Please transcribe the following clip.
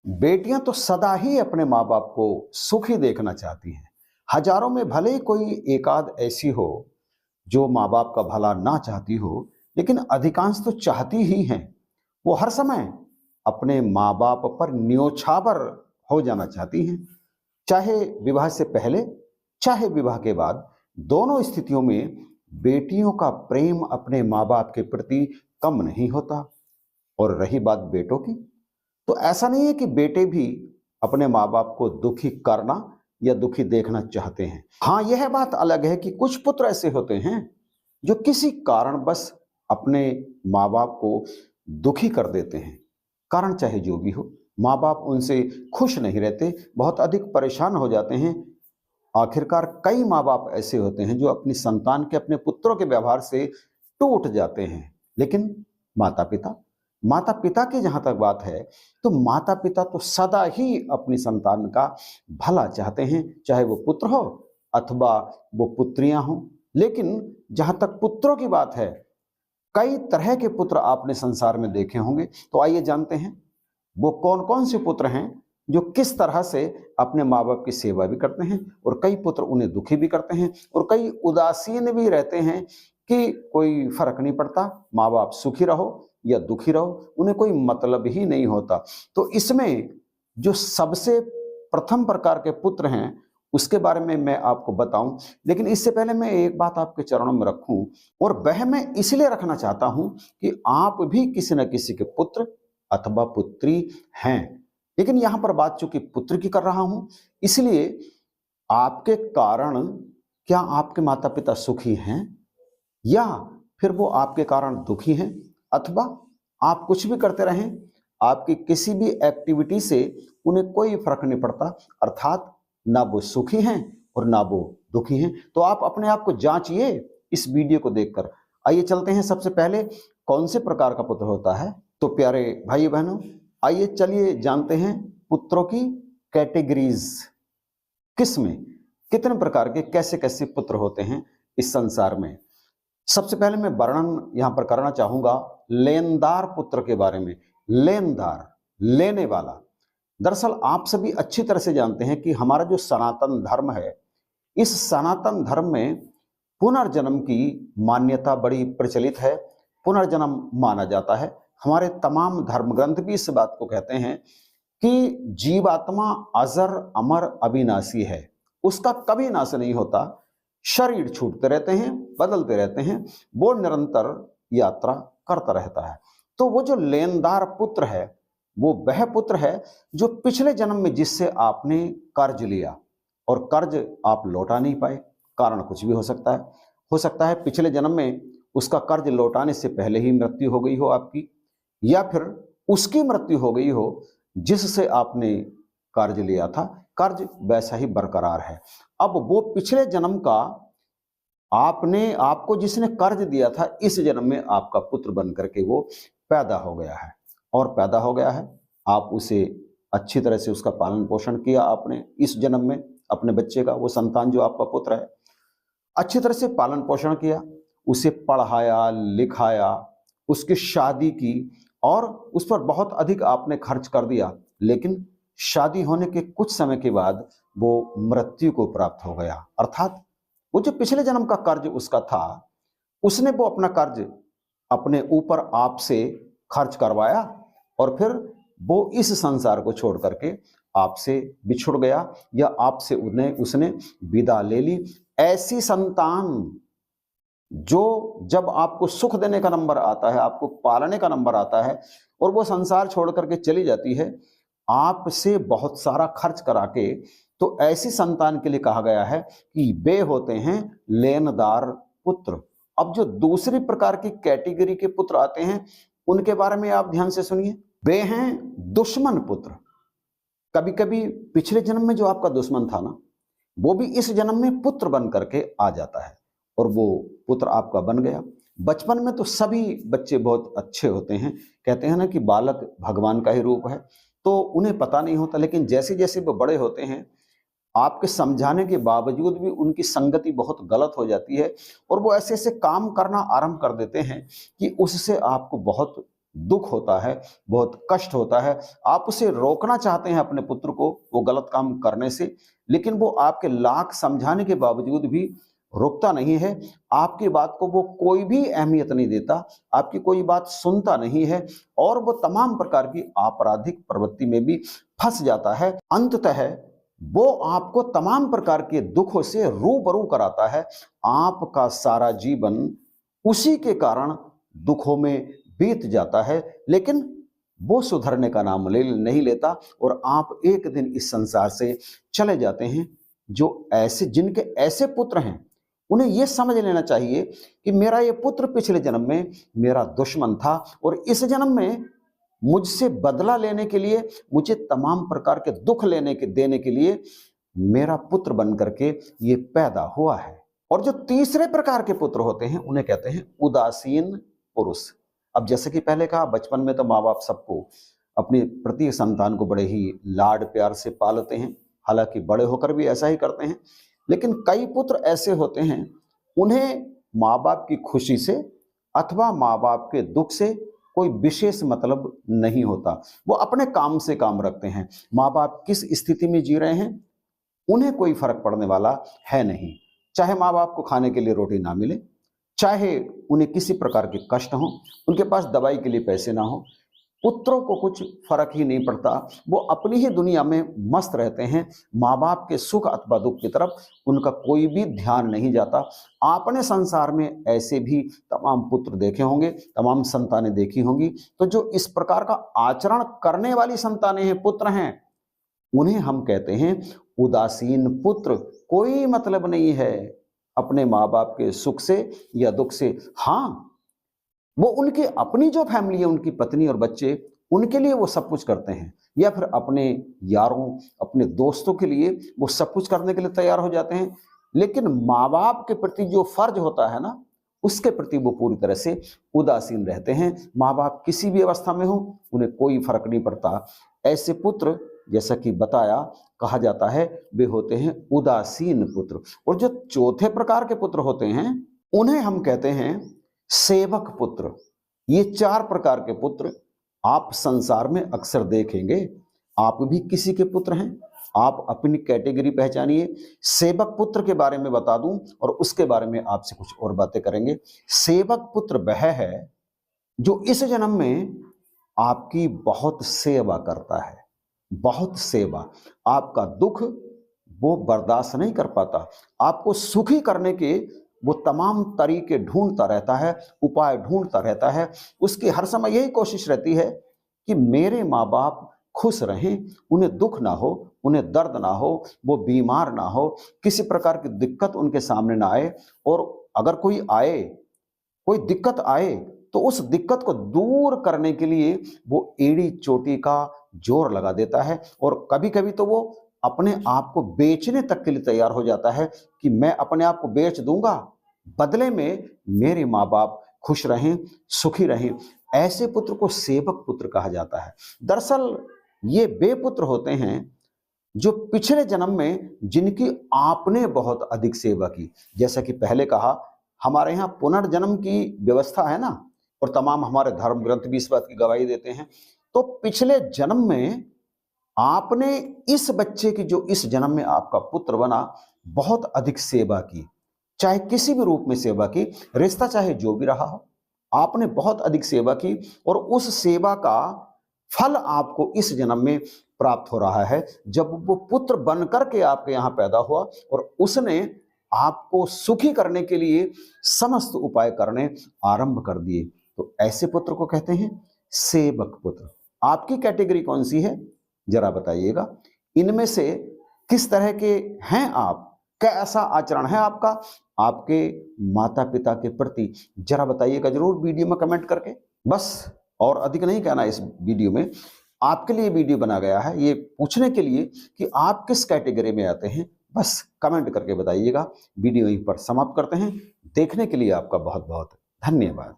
बेटियां तो सदा ही अपने माँ बाप को सुखी देखना चाहती हैं। हजारों में भले ही कोई एकाध ऐसी हो जो माँ बाप का भला ना चाहती हो, लेकिन अधिकांश तो चाहती ही हैं। वो हर समय अपने माँ बाप पर न्योछावर हो जाना चाहती हैं, चाहे विवाह से पहले चाहे विवाह के बाद। दोनों स्थितियों में बेटियों का प्रेम अपने माँ बाप के प्रति कम नहीं होता। और रही बात बेटों की, तो ऐसा नहीं है कि बेटे भी अपने माँ बाप को दुखी करना या दुखी देखना चाहते हैं। हाँ, यह बात अलग है कि कुछ पुत्र ऐसे होते हैं जो किसी कारण बस अपने माँ बाप को दुखी कर देते हैं। कारण चाहे जो भी हो, माँ बाप उनसे खुश नहीं रहते, बहुत अधिक परेशान हो जाते हैं। आखिरकार कई माँ बाप ऐसे होते हैं जो अपनी संतान के, अपने पुत्रों के व्यवहार से टूट जाते हैं। लेकिन माता पिता माता पिता की जहां तक बात है, तो माता पिता तो सदा ही अपनी संतान का भला चाहते हैं, चाहे वो पुत्र हो अथवा वो पुत्रियां हो। लेकिन जहां तक पुत्रों की बात है, कई तरह के पुत्र आपने संसार में देखे होंगे। तो आइए जानते हैं वो कौन कौन से पुत्र हैं जो किस तरह से अपने माँ बाप की सेवा भी करते हैं, और कई पुत्र उन्हें दुखी भी करते हैं, और कई उदासीन भी रहते हैं कि कोई फर्क नहीं पड़ता, माँ बाप सुखी रहो या दुखी रहो, उन्हें कोई मतलब ही नहीं होता। तो इसमें जो सबसे प्रथम प्रकार के पुत्र हैं उसके बारे में मैं आपको बताऊं, लेकिन इससे पहले मैं एक बात आपके चरणों में रखूं, और वह मैं इसलिए रखना चाहता हूं कि आप भी किसी न किसी के पुत्र अथवा पुत्री हैं। लेकिन यहां पर बात चूंकि पुत्र की कर रहा हूं, इसलिए आपके कारण क्या आपके माता पिता सुखी हैं, या फिर वो आपके कारण दुखी हैं, अथवा आप कुछ भी करते रहें, आपकी किसी भी एक्टिविटी से उन्हें कोई फर्क नहीं पड़ता, अर्थात ना वो सुखी हैं और ना वो दुखी हैं। तो आप अपने आप को जांचिए इस वीडियो को देखकर। आइए चलते हैं सबसे पहले कौन से प्रकार का पुत्र होता है। तो प्यारे भाई बहनों, आइए चलिए जानते हैं पुत्रों की कैटेगरीज, किसमें कितने प्रकार के कैसे कैसे पुत्र होते हैं इस संसार में। सबसे पहले मैं वर्णन यहां पर करना चाहूंगा लेनदार पुत्र के बारे में। लेनदार, लेने वाला। दरअसल आप सभी अच्छी तरह से जानते हैं कि हमारा जो सनातन धर्म है, इस सनातन धर्म में पुनर्जन्म की मान्यता बड़ी प्रचलित है। पुनर्जन्म माना जाता है। हमारे तमाम धर्म ग्रंथ भी इस बात को कहते हैं कि जीवात्मा अजर अमर अविनाशी है, उसका कभी नाश नहीं होता। शरीर छूटते रहते हैं, बदलते रहते हैं, वो निरंतर यात्रा करता रहता है। तो वो जो लेनदार पुत्र है, वो वह पुत्र है जो पिछले जन्म में जिससे आपने कर्ज लिया और कर्ज आप लौटा नहीं पाए। कारण कुछ भी हो सकता है पिछले जन्म में उसका कर्ज लौटाने से पहले ही मृत्यु हो गई हो आपकी, या फिर उसकी मृत्यु हो गई हो जिससे आपने कर्ज लिया था, कर्ज वैसा ही बरकरार है। अब वो पिछले जन्म का आपको जिसने कर्ज दिया था, इस जन्म में आपका पुत्र बन करके वो पैदा हो गया है, और पैदा हो गया है। आप उसे अच्छी तरह से उसका पालन पोषण किया आपने इस जन्म में, अपने बच्चे का, वो संतान जो आपका पुत्र है, अच्छी तरह से पालन पोषण किया, उसे पढ़ाया लिखाया, उसकी शादी की, और उस पर बहुत अधिक आपने खर्च कर दिया। लेकिन शादी होने के कुछ समय के बाद वो मृत्यु को प्राप्त हो गया। अर्थात वो जो पिछले जन्म का कर्ज उसका था, उसने वो अपना कर्ज अपने ऊपर आपसे खर्च करवाया, और फिर वो इस संसार को छोड़ करके आपसे बिछुड़ गया, या आपसे उसने विदा ले ली। ऐसी संतान जो जब आपको सुख देने का नंबर आता है, आपको पालने का नंबर आता है, और वो संसार छोड़ करके चली जाती है आपसे बहुत सारा खर्च करा के, तो ऐसी संतान के लिए कहा गया है कि वे होते हैं लेनदार पुत्र। अब जो दूसरी प्रकार की कैटेगरी के पुत्र आते हैं, उनके बारे में आप ध्यान से सुनिए। वे हैं दुश्मन पुत्र। कभी कभी पिछले जन्म में जो आपका दुश्मन था ना, वो भी इस जन्म में पुत्र बन करके आ जाता है, और वो पुत्र आपका बन गया। बचपन में तो सभी बच्चे बहुत अच्छे होते हैं, कहते हैं ना कि बालक भगवान का ही रूप है, तो उन्हें पता नहीं होता। लेकिन जैसे जैसे वो बड़े होते हैं, आपके समझाने के बावजूद भी उनकी संगति बहुत गलत हो जाती है, और वो ऐसे ऐसे काम करना आरंभ कर देते हैं कि उससे आपको बहुत दुख होता है, बहुत कष्ट होता है। आप उसे रोकना चाहते हैं अपने पुत्र को वो गलत काम करने से, लेकिन वो आपके लाख समझाने के बावजूद भी रुकता नहीं है। आपकी बात को वो कोई भी अहमियत नहीं देता, आपकी कोई बात सुनता नहीं है और वो तमाम प्रकार की आपराधिक प्रवृत्ति में भी फंस जाता है। अंततः वो आपको तमाम प्रकार के दुखों से रूबरू कराता है। आपका सारा जीवन उसी के कारण दुखों में बीत जाता है, लेकिन वो सुधरने का नाम नहीं लेता और आप एक दिन इस संसार से चले जाते हैं। जो ऐसे जिनके ऐसे पुत्र हैं उन्हें यह समझ लेना चाहिए कि मेरा ये पुत्र पिछले जन्म में मेरा दुश्मन था और इस जन्म में मुझसे बदला लेने के लिए, मुझे तमाम प्रकार के दुख देने के लिए मेरा पुत्र बन करके ये पैदा हुआ है। और जो तीसरे प्रकार के पुत्र होते हैं उन्हें कहते हैं उदासीन पुरुष। अब जैसे कि पहले कहा, बचपन में तो माँ बाप सबको अपनी प्रत्येक संतान को बड़े ही लाड प्यार से पालते हैं, हालांकि बड़े होकर भी ऐसा ही करते हैं। लेकिन कई पुत्र ऐसे होते हैं उन्हें माँ बाप की खुशी से अथवा माँ बाप के दुख से कोई विशेष मतलब नहीं होता। वो अपने काम से काम रखते हैं। माँ बाप किस स्थिति में जी रहे हैं उन्हें कोई फर्क पड़ने वाला है नहीं। चाहे माँ बाप को खाने के लिए रोटी ना मिले, चाहे उन्हें किसी प्रकार के कष्ट हो, उनके पास दवाई के लिए पैसे ना हो, पुत्रों को कुछ फर्क ही नहीं पड़ता। वो अपनी ही दुनिया में मस्त रहते हैं। माँ बाप के सुख अथवा दुख की तरफ उनका कोई भी ध्यान नहीं जाता। आपने संसार में ऐसे भी तमाम पुत्र देखे होंगे, तमाम संतानें देखी होंगी। तो जो इस प्रकार का आचरण करने वाली संतानें हैं, पुत्र हैं, उन्हें हम कहते हैं उदासीन पुत्र। कोई मतलब नहीं है अपने माँ बाप के सुख से या दुख से। हाँ, वो उनकी अपनी जो फैमिली है, उनकी पत्नी और बच्चे, उनके लिए वो सब कुछ करते हैं, या फिर अपने यारों, अपने दोस्तों के लिए वो सब कुछ करने के लिए तैयार हो जाते हैं। लेकिन माँ बाप के प्रति जो फर्ज होता है ना, उसके प्रति वो पूरी तरह से उदासीन रहते हैं। माँ बाप किसी भी अवस्था में हो, उन्हें कोई फर्क नहीं पड़ता। ऐसे पुत्र, जैसा कि बताया, कहा जाता है वे होते हैं उदासीन पुत्र। और जो चौथे प्रकार के पुत्र होते हैं उन्हें हम कहते हैं सेवक पुत्र। ये 4 प्रकार के पुत्र आप संसार में अक्सर देखेंगे। आप भी किसी के पुत्र हैं, आप अपनी कैटेगरी पहचानिए। सेवक पुत्र के बारे में बता दूं और उसके बारे में आपसे कुछ और बातें करेंगे। सेवक पुत्र वह है जो इस जन्म में आपकी बहुत सेवा करता है, बहुत सेवा। आपका दुख वो बर्दाश्त नहीं कर पाता, आपको सुखी करने के वो तमाम तरीके ढूंढता रहता है, उपाय ढूंढता रहता है। उसकी हर समय यही कोशिश रहती है कि मेरे माँ बाप खुश रहें, उन्हें दुख ना हो, उन्हें दर्द ना हो, वो बीमार ना हो, किसी प्रकार की दिक्कत उनके सामने ना आए। और अगर कोई आए, कोई दिक्कत आए, तो उस दिक्कत को दूर करने के लिए वो एड़ी चोटी का जोर लगा देता है। और कभी कभी तो वो अपने आप को बेचने तक के लिए तैयार हो जाता है कि मैं अपने आप को बेच दूंगा, बदले में मेरे माँ बाप खुश रहें, सुखी रहें। ऐसे पुत्र को सेवक पुत्र कहा जाता है। दरअसल ये वे पुत्र होते हैं जो पिछले जन्म में जिनकी आपने बहुत अधिक सेवा की। जैसा कि पहले कहा, हमारे यहाँ पुनर्जन्म की व्यवस्था है ना, और तमाम हमारे धर्म ग्रंथ भी इस बात की गवाही देते हैं। तो पिछले जन्म में आपने इस बच्चे की, जो इस जन्म में आपका पुत्र बना, बहुत अधिक सेवा की, चाहे किसी भी रूप में सेवा की, रिश्ता चाहे जो भी रहा हो, आपने बहुत अधिक सेवा की और उस सेवा का फल आपको इस जन्म में प्राप्त हो रहा है। जब वो पुत्र बनकर के आपके यहाँ पैदा हुआ और उसने आपको सुखी करने के लिए समस्त उपाय करने आरंभ कर दिए, तो ऐसे पुत्र को कहते हैं सेवक पुत्र। आपकी कैटेगरी कौन सी है जरा बताइएगा। इनमें से किस तरह के हैं आप, कैसा आचरण है आपका आपके माता पिता के प्रति, जरा बताइएगा जरूर वीडियो में कमेंट करके। बस और अधिक नहीं कहना इस वीडियो में। आपके लिए वीडियो बना गया है ये पूछने के लिए कि आप किस कैटेगरी में आते हैं। बस कमेंट करके बताइएगा। वीडियो यहीं पर समाप्त करते हैं। देखने के लिए आपका बहुत बहुत धन्यवाद।